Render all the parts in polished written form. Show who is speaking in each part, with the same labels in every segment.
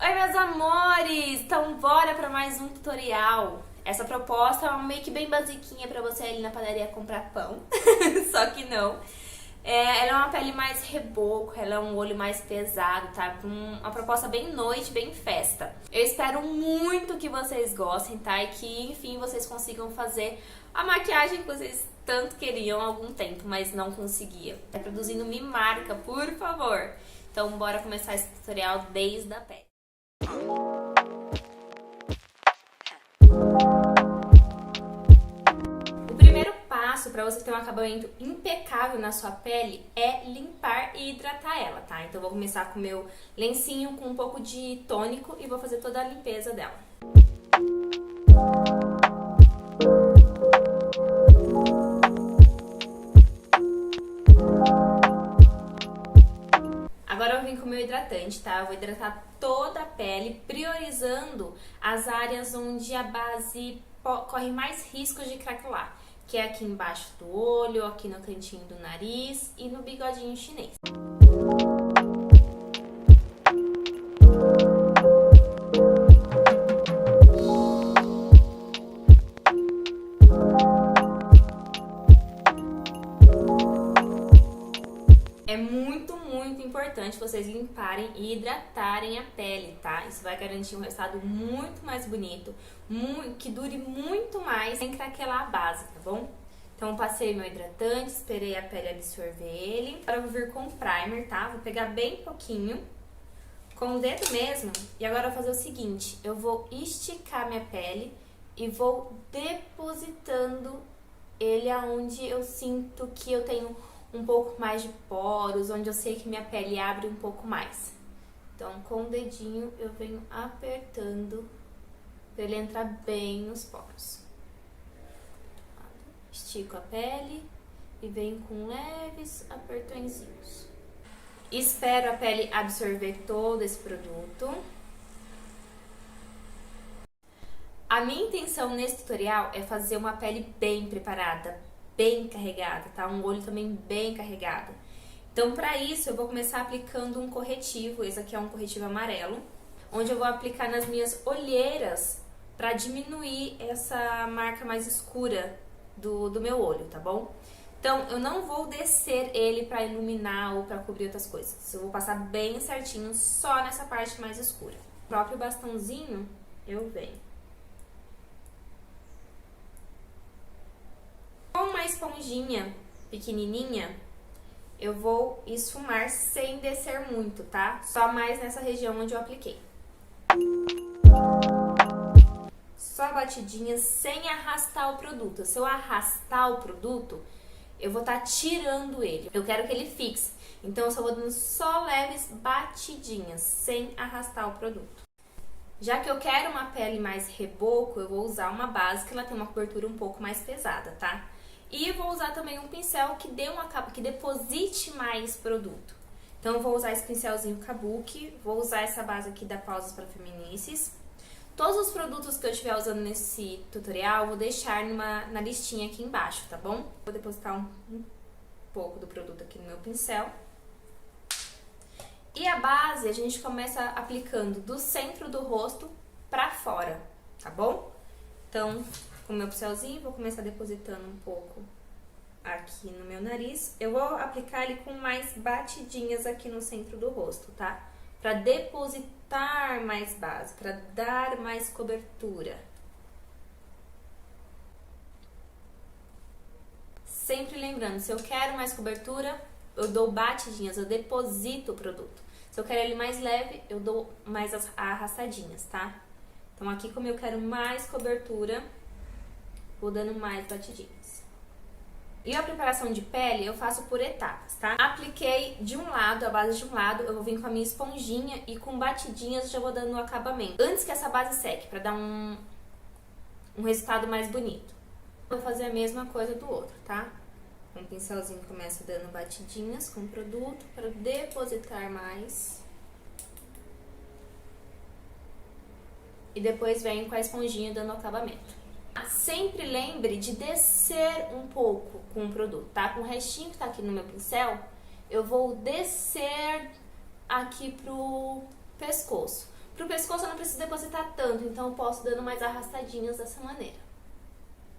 Speaker 1: Oi, meus amores! Então bora para mais um tutorial. Essa proposta é uma meio que bem basiquinha para você ali na padaria comprar pão, só que não. Ela é uma pele mais reboco, ela é um olho mais pesado, tá? Uma proposta bem noite, bem festa. Eu espero muito que vocês gostem, tá? E que, enfim, vocês consigam fazer a maquiagem que vocês tanto queriam há algum tempo, mas não conseguiam. Produzindo Me Marca, por favor! Então bora começar esse tutorial desde a pele. O primeiro passo para você ter um acabamento impecável na sua pele é limpar e hidratar ela, tá? Então eu vou começar com o meu lencinho com um pouco de tônico e vou fazer toda a limpeza dela. Agora eu vim com o meu hidratante, tá? Eu vou hidratar toda a pele, priorizando as áreas onde a base corre mais riscos de craquelar, que é aqui embaixo do olho, aqui no cantinho do nariz e no bigodinho chinês. É muito importante vocês limparem e hidratarem a pele, tá? Isso vai garantir um resultado muito mais bonito, que dure muito mais sem craquelar a base, tá bom? Então eu passei meu hidratante, esperei a pele absorver ele. Agora eu vou vir com o primer, tá? Vou pegar bem pouquinho, com o dedo mesmo. E agora eu vou fazer o seguinte, eu vou esticar minha pele e vou depositando ele aonde eu sinto que eu tenho um pouco mais de poros, onde eu sei que minha pele abre um pouco mais. Então, com o dedinho, eu venho apertando para ele entrar bem nos poros. Estico a pele e venho com leves apertõezinhos. Espero a pele absorver todo esse produto. A minha intenção nesse tutorial é fazer uma pele bem preparada, bem carregada, tá? Um olho também bem carregado. Então, para isso, eu vou começar aplicando um corretivo. Esse aqui é um corretivo amarelo, onde eu vou aplicar nas minhas olheiras para diminuir essa marca mais escura do meu olho, tá bom? Então, eu não vou descer ele para iluminar ou para cobrir outras coisas. Eu vou passar bem certinho só nessa parte mais escura. O próprio bastãozinho, eu venho. Com uma esponjinha pequenininha, eu vou esfumar sem descer muito, tá? Só mais nessa região onde eu apliquei. Só batidinhas sem arrastar o produto. Se eu arrastar o produto, eu vou estar tirando ele. Eu quero que ele fixe. Então eu só vou dando só leves batidinhas, sem arrastar o produto. Já que eu quero uma pele mais reboco, eu vou usar uma base que ela tem uma cobertura um pouco mais pesada, tá? E vou usar também um pincel que que deposite mais produto. Então eu vou usar esse pincelzinho Kabuki, vou usar essa base aqui da Pausas para Feminices. Todos os produtos que eu estiver usando nesse tutorial, eu vou deixar na listinha aqui embaixo, tá bom? Vou depositar um pouco do produto aqui no meu pincel. E a base a gente começa aplicando do centro do rosto pra fora, tá bom? Então, com o meu pincelzinho, vou começar depositando um pouco aqui no meu nariz. Eu vou aplicar ele com mais batidinhas aqui no centro do rosto, tá? Pra depositar mais base, pra dar mais cobertura. Sempre lembrando, se eu quero mais cobertura, eu dou batidinhas, eu deposito o produto. Se eu quero ele mais leve, eu dou mais as arrastadinhas, tá? Então aqui, como eu quero mais cobertura, vou dando mais batidinhas. E a preparação de pele eu faço por etapas, tá? Apliquei de um lado, a base de um lado, eu vou vir com a minha esponjinha e com batidinhas já vou dando o acabamento. Antes que essa base seque, pra dar um resultado mais bonito. Vou fazer a mesma coisa do outro, tá? Com o pincelzinho começo dando batidinhas com o produto para depositar mais. E depois venho com a esponjinha dando acabamento. Sempre lembre de descer um pouco com o produto, tá? Com o restinho que tá aqui no meu pincel, eu vou descer aqui pro pescoço. Pro pescoço eu não preciso depositar tanto, então eu posso dando mais arrastadinhas dessa maneira.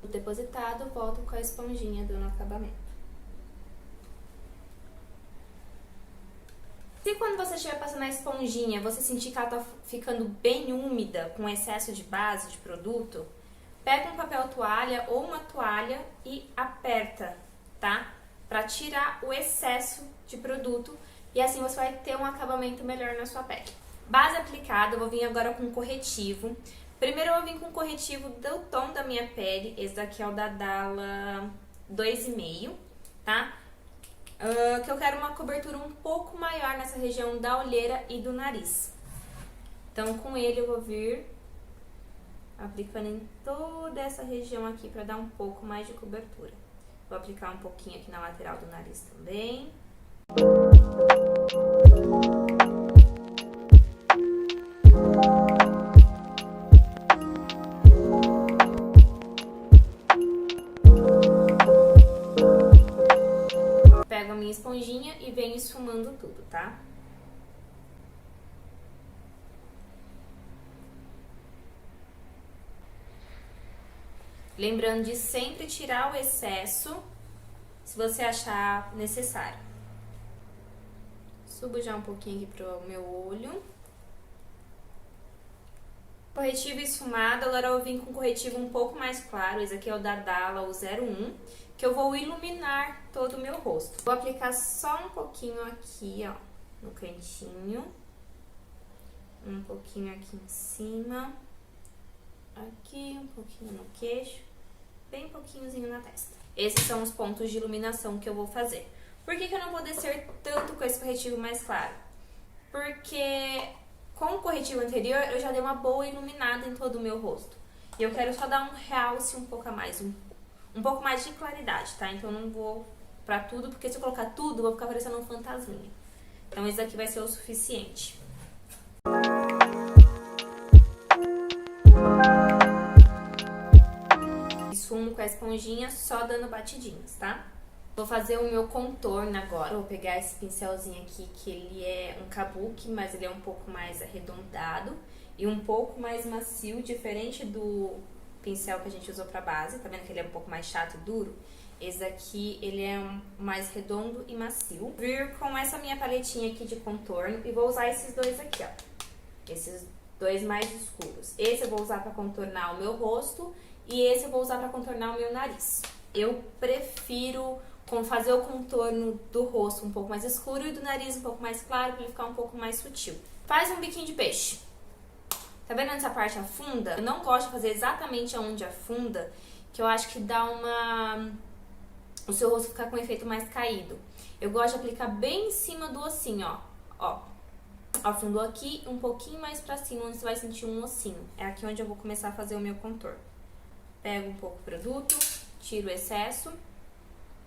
Speaker 1: Depositado, volto com a esponjinha dando acabamento. Se quando você estiver passando a esponjinha, você sentir que ela tá ficando bem úmida, com excesso de base, de produto, pega um papel toalha ou uma toalha e aperta, tá? Pra tirar o excesso de produto e assim você vai ter um acabamento melhor na sua pele. Base aplicada, eu vou vir agora com corretivo. Primeiro eu vou vir com corretivo do tom da minha pele, esse daqui é o da Dalla 2,5, tá? Que eu quero uma cobertura um pouco maior nessa região da olheira e do nariz. Então, com ele eu vou vir aplicando em toda essa região aqui para dar um pouco mais de cobertura. Vou aplicar um pouquinho aqui na lateral do nariz também. Pego a minha esponjinha e venho esfumando tudo, tá? Lembrando de sempre tirar o excesso, se você achar necessário. Subo já um pouquinho aqui pro meu olho. Corretivo esfumado, agora eu vim com corretivo um pouco mais claro, esse aqui é o da Dalla, o 01, que eu vou iluminar todo o meu rosto. Vou aplicar só um pouquinho aqui, ó, no cantinho, um pouquinho aqui em cima, aqui, um pouquinho no queixo, bem pouquinhozinho na testa. Esses são os pontos de iluminação que eu vou fazer. Por que eu não vou descer tanto com esse corretivo mais claro? Porque com o corretivo anterior eu já dei uma boa iluminada em todo o meu rosto. E eu quero só dar um realce um pouco a mais, um pouco mais de claridade, tá? Então eu não vou pra tudo, porque se eu colocar tudo, eu vou ficar parecendo um fantasminha. Então esse aqui vai ser o suficiente. Esfumo com a esponjinha, só dando batidinhas, tá? Vou fazer o meu contorno agora. Vou pegar esse pincelzinho aqui, que ele é um kabuki, mas ele é um pouco mais arredondado e um pouco mais macio, diferente do pincel que a gente usou pra base. Tá vendo que ele é um pouco mais chato e duro? Esse daqui, ele é mais redondo e macio. Vou vir com essa minha paletinha aqui de contorno e vou usar esses dois aqui, ó. Esses dois mais escuros. Esse eu vou usar pra contornar o meu rosto e esse eu vou usar pra contornar o meu nariz. Eu prefiro fazer o contorno do rosto um pouco mais escuro e do nariz um pouco mais claro, pra ele ficar um pouco mais sutil. Faz um biquinho de peixe. Tá vendo onde essa parte afunda? Eu não gosto de fazer exatamente onde afunda, que eu acho que dá o seu rosto ficar com um efeito mais caído. Eu gosto de aplicar bem em cima do ossinho, ó. Ó. Afundou aqui, um pouquinho mais pra cima, onde você vai sentir um ossinho. É aqui onde eu vou começar a fazer o meu contorno. Pego um pouco do produto, tiro o excesso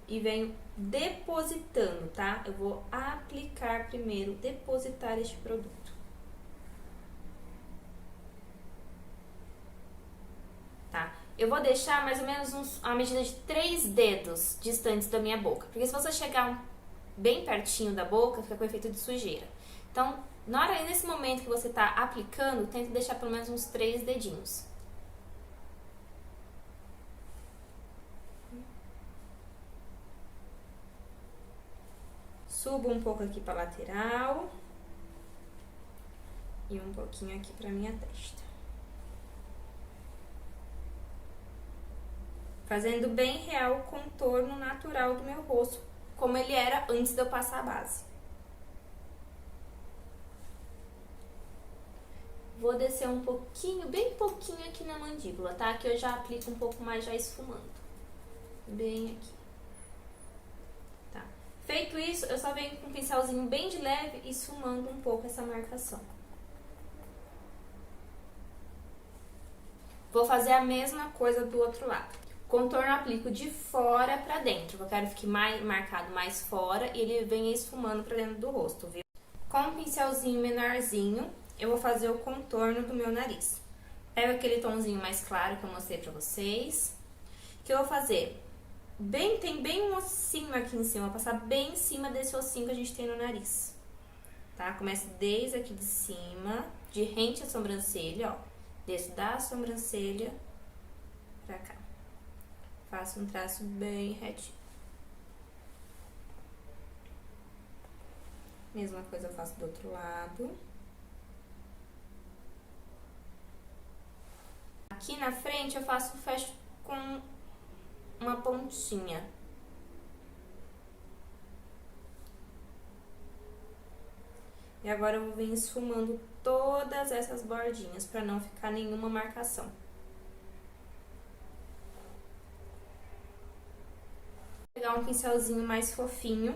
Speaker 1: e venho depositando, tá? Eu vou aplicar primeiro, depositar este produto. Tá? Eu vou deixar mais ou menos a medida de 3 dedos distantes da minha boca. Porque se você chegar bem pertinho da boca, fica com efeito de sujeira. Então, nesse momento que você tá aplicando, tenta deixar pelo menos uns 3 dedinhos. Subo um pouco aqui pra lateral e um pouquinho aqui pra minha testa. Fazendo bem real o contorno natural do meu rosto, como ele era antes de eu passar a base. Vou descer um pouquinho, bem pouquinho aqui na mandíbula, tá? Que eu já aplico um pouco mais já esfumando. Bem aqui. Tá. Feito isso, eu só venho com um pincelzinho bem de leve, esfumando um pouco essa marcação. Vou fazer a mesma coisa do outro lado. Contorno eu aplico de fora pra dentro, eu quero que fique marcado mais fora e ele venha esfumando pra dentro do rosto, viu? Com um pincelzinho menorzinho, eu vou fazer o contorno do meu nariz. Pego aquele tomzinho mais claro que eu mostrei pra vocês, que eu vou fazer tem bem um ossinho aqui em cima, vou passar bem em cima desse ossinho que a gente tem no nariz, tá? Começo desde aqui de cima de rente à sobrancelha, ó. Desço da sobrancelha pra cá. Faço um traço bem retinho. Mesma coisa eu faço do outro lado. Aqui na frente eu faço o fecho com uma pontinha. E agora eu vou vir esfumando todas essas bordinhas pra não ficar nenhuma marcação. Vou pegar um pincelzinho mais fofinho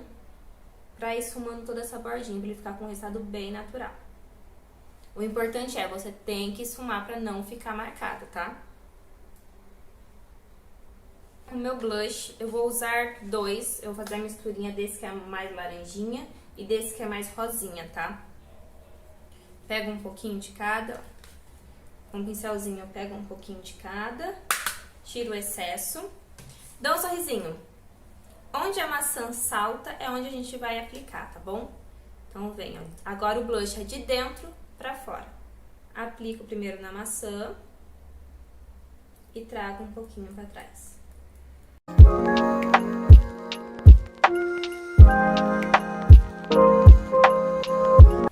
Speaker 1: pra ir esfumando toda essa bordinha, pra ele ficar com um resultado bem natural. O importante é, você tem que esfumar pra não ficar marcado, tá? O meu blush, eu vou usar dois, eu vou fazer a misturinha desse que é mais laranjinha e desse que é mais rosinha, tá? Pego um pouquinho de cada, com um pincelzinho eu pego um pouquinho de cada, tiro o excesso, dou um sorrisinho. Onde a maçã salta é onde a gente vai aplicar, tá bom? Então, vem, ó. Agora o blush é de dentro pra fora. Aplico primeiro na maçã e trago um pouquinho pra trás.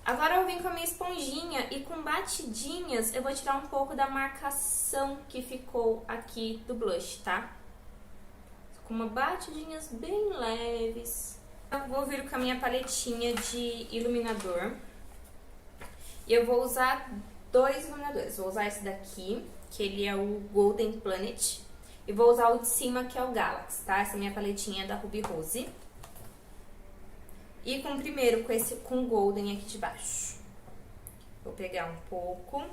Speaker 1: Agora eu vim com a minha esponjinha e com batidinhas eu vou tirar um pouco da marcação que ficou aqui do blush, tá? Com uma batidinhas bem leves. Eu vou vir com a minha paletinha de iluminador. E eu vou usar dois iluminadores. Vou usar esse daqui, que ele é o Golden Planet. E vou usar o de cima, que é o Galaxy, tá? Essa minha paletinha é da Ruby Rose. E com primeiro com o Golden aqui de baixo. Vou pegar um pouco,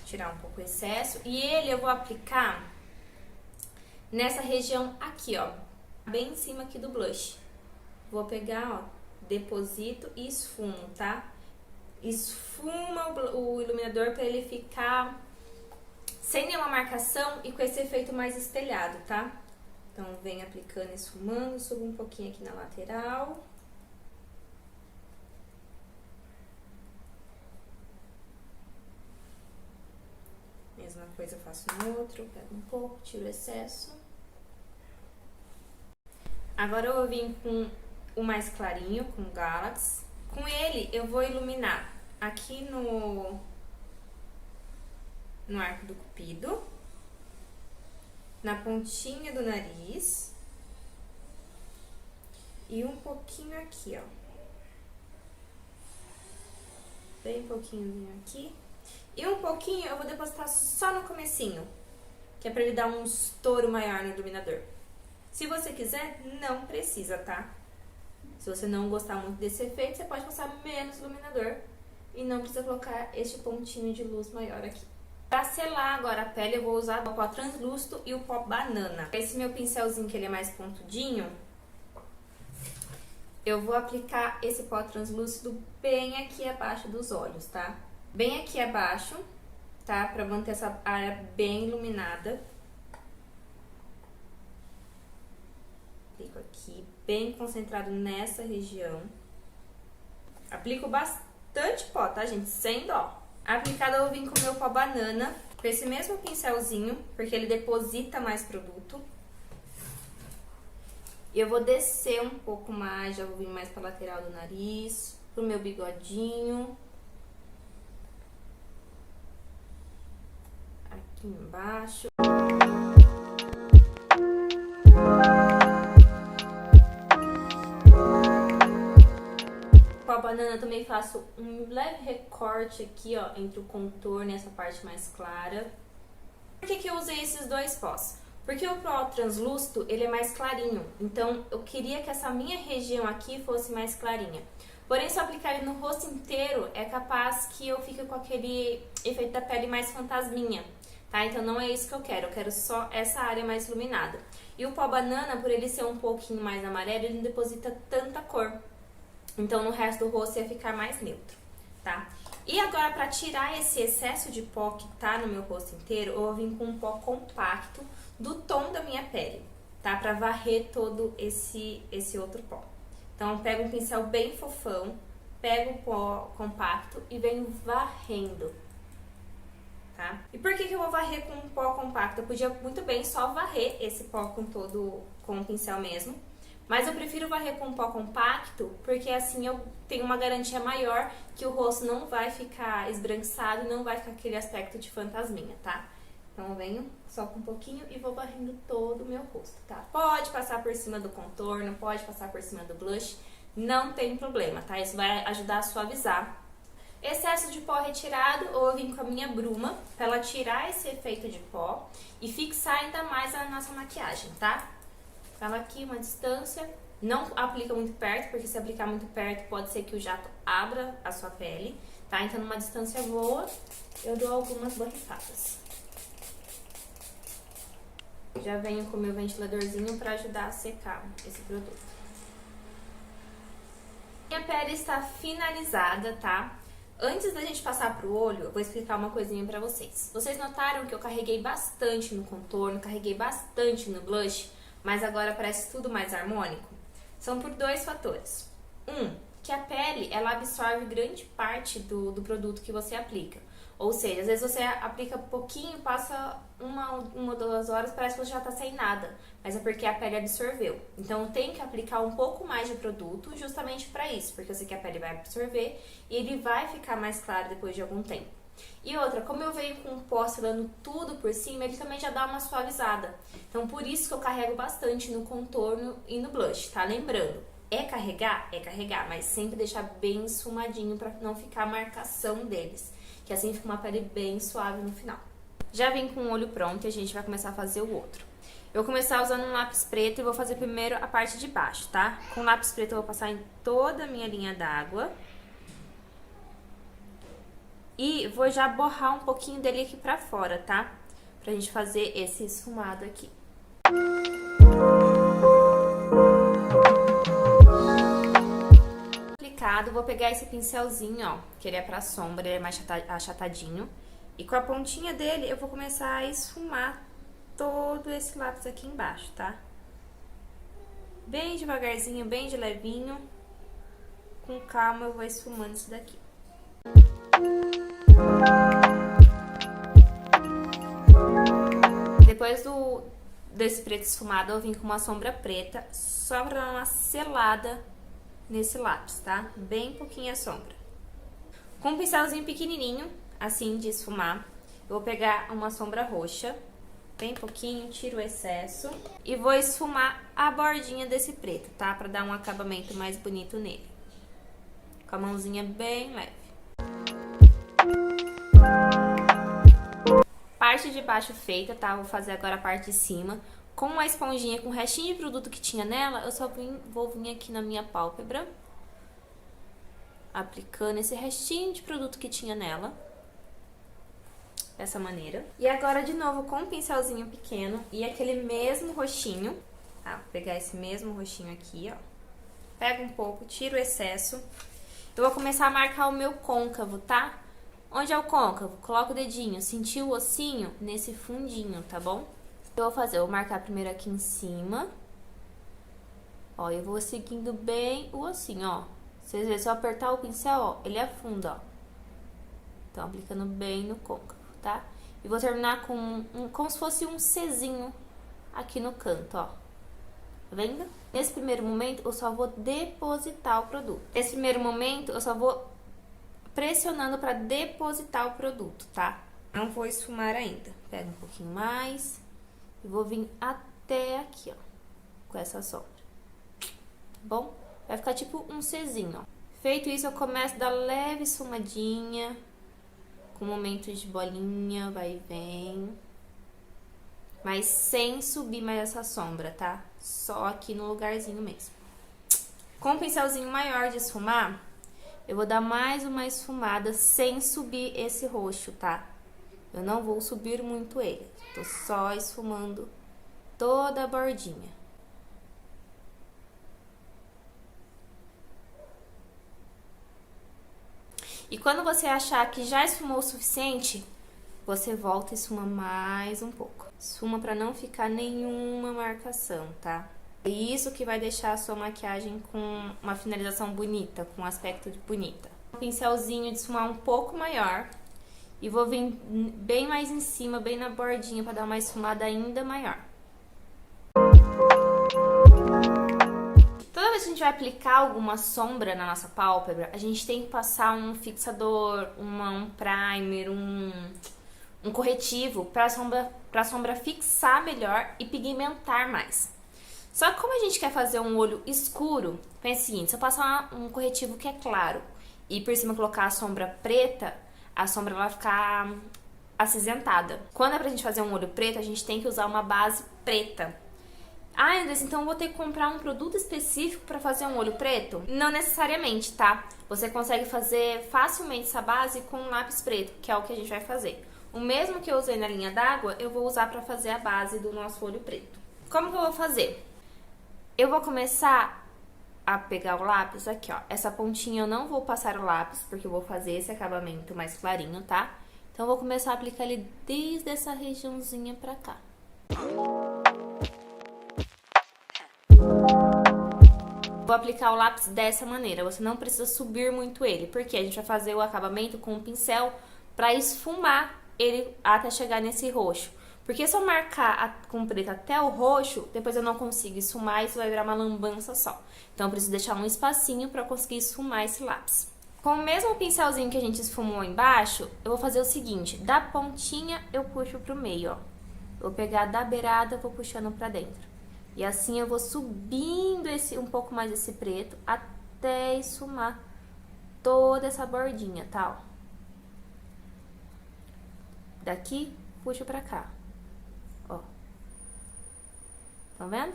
Speaker 1: tirar um pouco o excesso. E ele eu vou aplicar nessa região aqui, ó, bem em cima aqui do blush. Vou pegar, ó, deposito e esfumo, tá? Esfuma o iluminador pra ele ficar sem nenhuma marcação e com esse efeito mais espelhado, tá? Então, vem aplicando, esfumando, subo um pouquinho aqui na lateral. Mesma coisa eu faço no outro, pego um pouco, tiro o excesso. Agora eu vou vir com o mais clarinho, com o Galaxy. Com ele eu vou iluminar aqui no arco do cupido, na pontinha do nariz e um pouquinho aqui, ó. Bem pouquinho aqui. E um pouquinho eu vou depositar só no comecinho, que é pra ele dar um estouro maior no iluminador. Se você quiser, não precisa, tá? Se você não gostar muito desse efeito, você pode passar menos iluminador e não precisa colocar este pontinho de luz maior aqui. Pra selar agora a pele, eu vou usar o pó translúcido e o pó banana. Esse meu pincelzinho, que ele é mais pontudinho, eu vou aplicar esse pó translúcido bem aqui abaixo dos olhos, tá? Bem aqui abaixo, tá? Pra manter essa área bem iluminada. Aplico aqui, bem concentrado nessa região. Aplico bastante pó, tá, gente? Sem dó. Aplicado, eu vou vir com o meu pó banana, com esse mesmo pincelzinho, porque ele deposita mais produto. E eu vou descer um pouco mais, já vou vir mais pra lateral do nariz, pro meu bigodinho. Aqui embaixo. Com a banana também faço um leve recorte aqui, ó, entre o contorno e essa parte mais clara. Por que eu usei esses dois pós? Porque o pó translúcido, ele é mais clarinho, então eu queria que essa minha região aqui fosse mais clarinha. Porém, se eu aplicar ele no rosto inteiro, é capaz que eu fique com aquele efeito da pele mais fantasminha, tá? Então não é isso que eu quero só essa área mais iluminada. E o pó banana, por ele ser um pouquinho mais amarelo, ele não deposita tanta cor. Então, no resto do rosto ia ficar mais neutro, tá? E agora, pra tirar esse excesso de pó que tá no meu rosto inteiro, eu vou vir com um pó compacto do tom da minha pele, tá? Pra varrer todo esse outro pó. Então, eu pego um pincel bem fofão, pego o pó compacto e venho varrendo, tá? E por que eu vou varrer com um pó compacto? Eu podia muito bem só varrer esse pó com o pincel mesmo, mas eu prefiro varrer com um pó compacto, porque assim eu tenho uma garantia maior que o rosto não vai ficar esbranquiçado e não vai ficar aquele aspecto de fantasminha, tá? Então eu venho só com um pouquinho e vou varrendo todo o meu rosto, tá? Pode passar por cima do contorno, pode passar por cima do blush, não tem problema, tá? Isso vai ajudar a suavizar. Excesso de pó retirado, ou eu vim com a minha bruma pra ela tirar esse efeito de pó e fixar ainda mais a nossa maquiagem, tá? Ela aqui, uma distância, não aplica muito perto, porque se aplicar muito perto pode ser que o jato abra a sua pele, tá? Então numa distância boa, eu dou algumas borrifadas. Já venho com o meu ventiladorzinho pra ajudar a secar esse produto. Minha pele está finalizada, tá? Antes da gente passar pro olho, eu vou explicar uma coisinha pra vocês. Vocês notaram que eu carreguei bastante no contorno, carreguei bastante no blush, mas agora parece tudo mais harmônico? São por dois fatores. Que a pele, ela absorve grande parte do produto que você aplica. Ou seja, às vezes você aplica pouquinho, passa uma ou 2 horas, parece que você já tá sem nada. Mas é porque a pele absorveu. Então tem que aplicar um pouco mais de produto justamente pra isso. Porque eu sei que a pele vai absorver e ele vai ficar mais claro depois de algum tempo. E outra, como eu venho com o pó selando tudo por cima, ele também já dá uma suavizada. Então por isso que eu carrego bastante no contorno e no blush, tá? Lembrando, é carregar, mas sempre deixar bem esfumadinho pra não ficar a marcação deles. Que assim fica uma pele bem suave no final. Já vim com o olho pronto e a gente vai começar a fazer o outro. Eu vou começar usando um lápis preto e vou fazer primeiro a parte de baixo, tá? Com o lápis preto eu vou passar em toda a minha linha d'água. E vou já borrar um pouquinho dele aqui pra fora, tá? Pra gente fazer esse esfumado aqui. Aplicado, vou pegar esse pincelzinho, ó, que ele é pra sombra, ele é mais achatadinho. E com a pontinha dele eu vou começar a esfumar todo esse lápis aqui embaixo, tá? Bem devagarzinho, bem de levinho. Com calma eu vou esfumando isso daqui. Depois desse preto esfumado, eu vim com uma sombra preta, só pra dar uma selada nesse lápis, tá? Bem pouquinha sombra. Com um pincelzinho pequenininho, assim, de esfumar, eu vou pegar uma sombra roxa, bem pouquinho, tiro o excesso e vou esfumar a bordinha desse preto, tá? Pra dar um acabamento mais bonito nele. Com a mãozinha bem leve. Parte de baixo feita, tá? Vou fazer agora a parte de cima. Com uma esponjinha com o restinho de produto que tinha nela, eu só vou vir aqui na minha pálpebra, aplicando esse restinho de produto que tinha nela, dessa maneira. E agora, de novo, com um pincelzinho pequeno e aquele mesmo roxinho, tá? Vou pegar esse mesmo roxinho aqui, ó. Pego um pouco, tiro o excesso. Eu vou começar a marcar o meu côncavo, tá? Onde é o côncavo? Coloca o dedinho, sentiu o ossinho? Nesse fundinho, tá bom? Eu vou marcar primeiro aqui em cima. Ó, eu vou seguindo bem o ossinho, ó. Vocês verem, se eu apertar o pincel, ó, ele afunda, ó. Então, aplicando bem no côncavo, tá? E vou terminar com como se fosse um Czinho aqui no canto, ó. Tá vendo? Nesse primeiro momento, eu só vou depositar o produto. Nesse primeiro momento, eu só vou pressionando pra depositar o produto, tá? Não vou esfumar ainda. Pega um pouquinho mais e vou vir até aqui, ó, com essa sombra. Tá bom? Vai ficar tipo um Czinho, ó. Feito isso, eu começo a dar leve esfumadinha, com momentos de bolinha, vai e vem. Mas sem subir mais essa sombra, tá? Só aqui no lugarzinho mesmo. Com um pincelzinho maior de esfumar, eu vou dar mais uma esfumada sem subir esse roxo, tá? Eu não vou subir muito ele. Tô só esfumando toda a bordinha. E quando você achar que já esfumou o suficiente, você volta e esfuma mais um pouco. Esfuma pra não ficar nenhuma marcação, tá? É isso que vai deixar a sua maquiagem com uma finalização bonita, com um aspecto bonita. Um pincelzinho de esfumar um pouco maior e vou vir bem mais em cima, bem na bordinha, para dar uma esfumada ainda maior. Toda vez que a gente vai aplicar alguma sombra na nossa pálpebra, a gente tem que passar um fixador, um primer, um corretivo para a sombra fixar melhor e pigmentar mais. Só que como a gente quer fazer um olho escuro, pensa o seguinte, se eu passar um corretivo que é claro e por cima colocar a sombra preta, a sombra vai ficar acinzentada. Quando é pra gente fazer um olho preto, a gente tem que usar uma base preta. Ah, Andressa, então eu vou ter que comprar um produto específico para fazer um olho preto? Não necessariamente, tá? Você consegue fazer facilmente essa base com um lápis preto, que é o que a gente vai fazer. O mesmo que eu usei na linha d'água, eu vou usar para fazer a base do nosso olho preto. Como que eu vou fazer? Eu vou começar a pegar o lápis aqui, ó. Essa pontinha eu não vou passar o lápis, porque eu vou fazer esse acabamento mais clarinho, tá? Então eu vou começar a aplicar ele desde essa regiãozinha pra cá. Vou aplicar o lápis dessa maneira, você não precisa subir muito ele, porque a gente vai fazer o acabamento com o pincel pra esfumar ele até chegar nesse roxo. Porque se eu marcar com preto até o roxo, depois eu não consigo esfumar e isso vai virar uma lambança só. Então eu preciso deixar um espacinho pra conseguir esfumar esse lápis. Com o mesmo pincelzinho que a gente esfumou embaixo, eu vou fazer o seguinte, da pontinha eu puxo pro meio, ó. Vou pegar da beirada, vou puxando pra dentro. E assim eu vou subindo um pouco mais esse preto até esfumar toda essa bordinha, tá? Ó. Daqui, puxo pra cá. Ó. Tá vendo?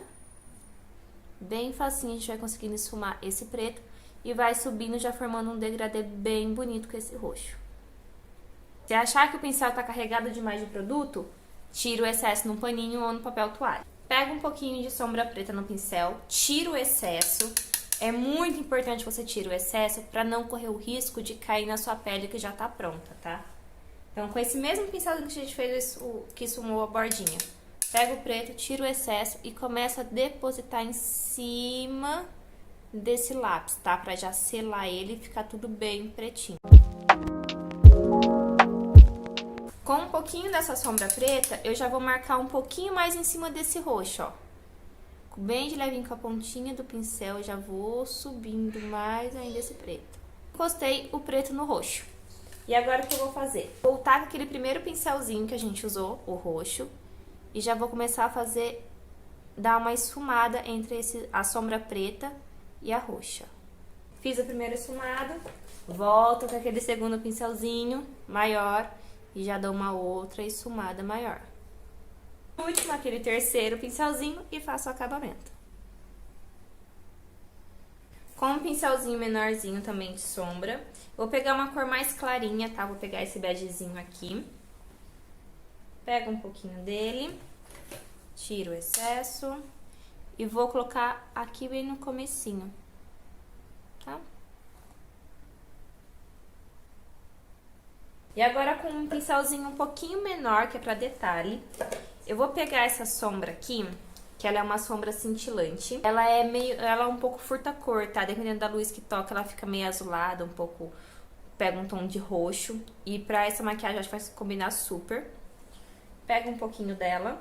Speaker 1: Bem facinho a gente vai conseguindo esfumar esse preto e vai subindo já formando um degradê bem bonito com esse roxo. Se achar que o pincel tá carregado demais de produto, tira o excesso num paninho ou no papel toalha. Pega um pouquinho de sombra preta no pincel, tira o excesso. É muito importante você tirar o excesso para não correr o risco de cair na sua pele que já tá pronta, tá? Então, com esse mesmo pincelzinho que a gente fez, que esfumou a bordinha, pega o preto, tira o excesso e começa a depositar em cima desse lápis, tá? Pra já selar ele e ficar tudo bem pretinho. Com um pouquinho dessa sombra preta, eu já vou marcar um pouquinho mais em cima desse roxo, ó. Bem de levinho com a pontinha do pincel, eu já vou subindo mais ainda esse preto. Encostei o preto no roxo. E agora o que eu vou fazer? Voltar com aquele primeiro pincelzinho que a gente usou, o roxo, e já vou começar a fazer, dar uma esfumada entre a sombra preta e a roxa. Fiz a primeira esfumada, volto com aquele segundo pincelzinho maior e já dou uma outra esfumada maior. Por último, aquele terceiro pincelzinho e faço o acabamento. Com um pincelzinho menorzinho também de sombra, vou pegar uma cor mais clarinha, tá? Vou pegar esse begezinho aqui. Pego um pouquinho dele, tiro o excesso e vou colocar aqui bem no comecinho, tá? E agora com um pincelzinho um pouquinho menor, que é pra detalhe, eu vou pegar essa sombra aqui, que ela é uma sombra cintilante. Ela é um pouco furta-cor, tá? Dependendo da luz que toca, ela fica meio azulada, um pouco, pega um tom de roxo. E pra essa maquiagem, acho que vai combinar super. Pego um pouquinho dela.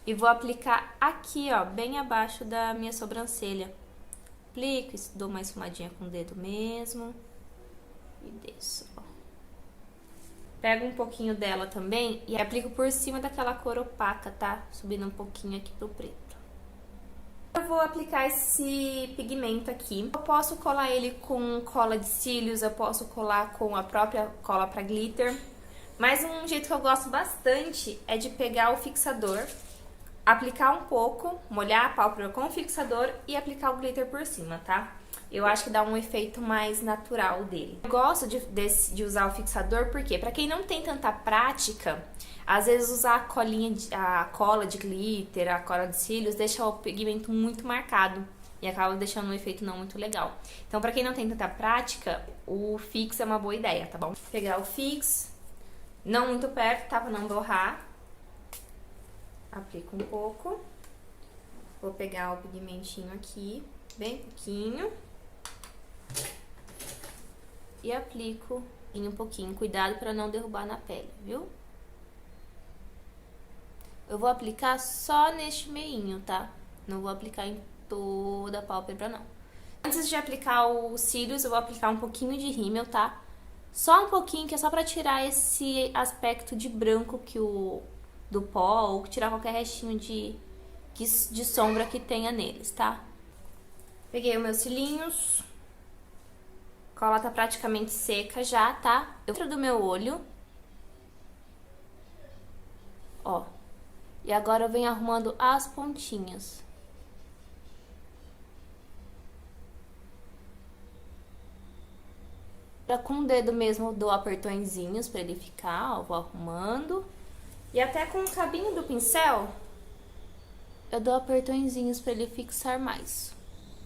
Speaker 1: E vou aplicar aqui, ó, bem abaixo da minha sobrancelha. Aplico, dou uma esfumadinha com o dedo mesmo. E desço, ó. Pego um pouquinho dela também e aplico por cima daquela cor opaca, tá? Subindo um pouquinho aqui pro preto. Eu vou aplicar esse pigmento aqui. Eu posso colar ele com cola de cílios, eu posso colar com a própria cola pra glitter. Mas um jeito que eu gosto bastante é de pegar o fixador, aplicar um pouco, molhar a pálpebra com o fixador e aplicar o glitter por cima, tá? Eu acho que dá um efeito mais natural dele. Eu gosto de usar o fixador porque, pra quem não tem tanta prática, às vezes usar a cola de glitter, a cola de cílios, deixa o pigmento muito marcado e acaba deixando um efeito não muito legal. Então, pra quem não tem tanta prática, o fix é uma boa ideia, tá bom? Vou pegar o fix, não muito perto, tá? Pra não borrar. Aplico um pouco. Vou pegar o pigmentinho aqui, bem pouquinho. E aplico um pouquinho. Cuidado para não derrubar na pele, viu? Eu vou aplicar só neste meinho, tá? Não vou aplicar em toda a pálpebra, não. Antes de aplicar os cílios, eu vou aplicar um pouquinho de rímel, tá? Só um pouquinho, que é só pra tirar esse aspecto de branco do pó, ou tirar qualquer restinho de sombra que tenha neles, tá? Peguei os meus cílinhos. A cola tá praticamente seca já, tá? Dentro do meu olho. Ó. E agora eu venho arrumando as pontinhas. Com o dedo mesmo eu dou apertõezinhos pra ele ficar, ó, vou arrumando. E até com o cabinho do pincel, eu dou apertõezinhos pra ele fixar mais.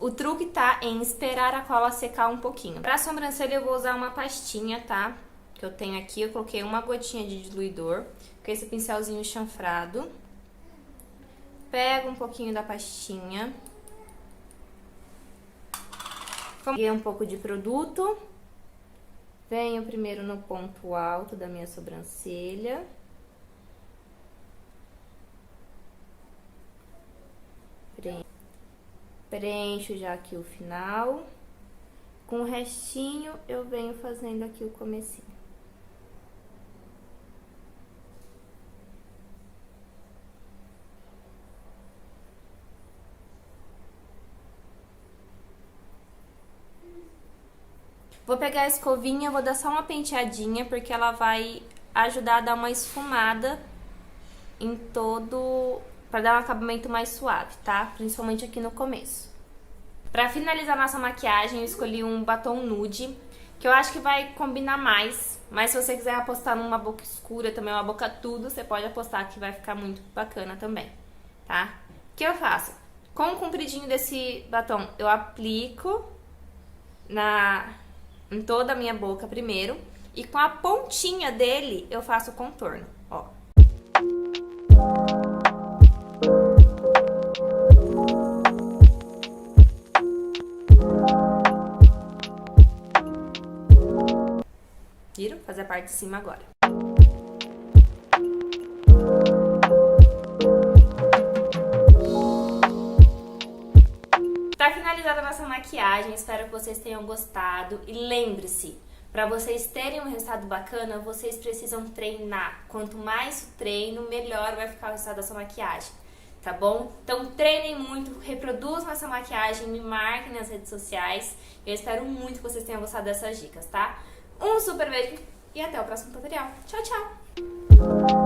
Speaker 1: O truque tá em esperar a cola secar um pouquinho. Pra sobrancelha eu vou usar uma pastinha, tá? Que eu tenho aqui, eu coloquei uma gotinha de diluidor, com esse pincelzinho chanfrado. Pego um pouquinho da pastinha. Peguei um pouco de produto. Venho primeiro no ponto alto da minha sobrancelha. Preencho já aqui o final. Com o restinho, eu venho fazendo aqui o comecinho. Vou pegar a escovinha, vou dar só uma penteadinha, porque ela vai ajudar a dar uma esfumada em todo... pra dar um acabamento mais suave, tá? Principalmente aqui no começo. Pra finalizar nossa maquiagem, eu escolhi um batom nude, que eu acho que vai combinar mais. Mas se você quiser apostar numa boca escura, também uma boca tudo, você pode apostar que vai ficar muito bacana também, tá? O que eu faço? Com o compridinho desse batom, eu aplico em toda a minha boca primeiro. E com a pontinha dele, eu faço o contorno, ó. Viram? Fazer a parte de cima agora. Pra finalizar a nossa maquiagem, espero que vocês tenham gostado. E lembre-se, para vocês terem um resultado bacana, vocês precisam treinar. Quanto mais o treino, melhor vai ficar o resultado da sua maquiagem, tá bom? Então treinem muito, reproduzam essa maquiagem, me marquem nas redes sociais. Eu espero muito que vocês tenham gostado dessas dicas, tá? Um super beijo e até o próximo tutorial. Tchau, tchau!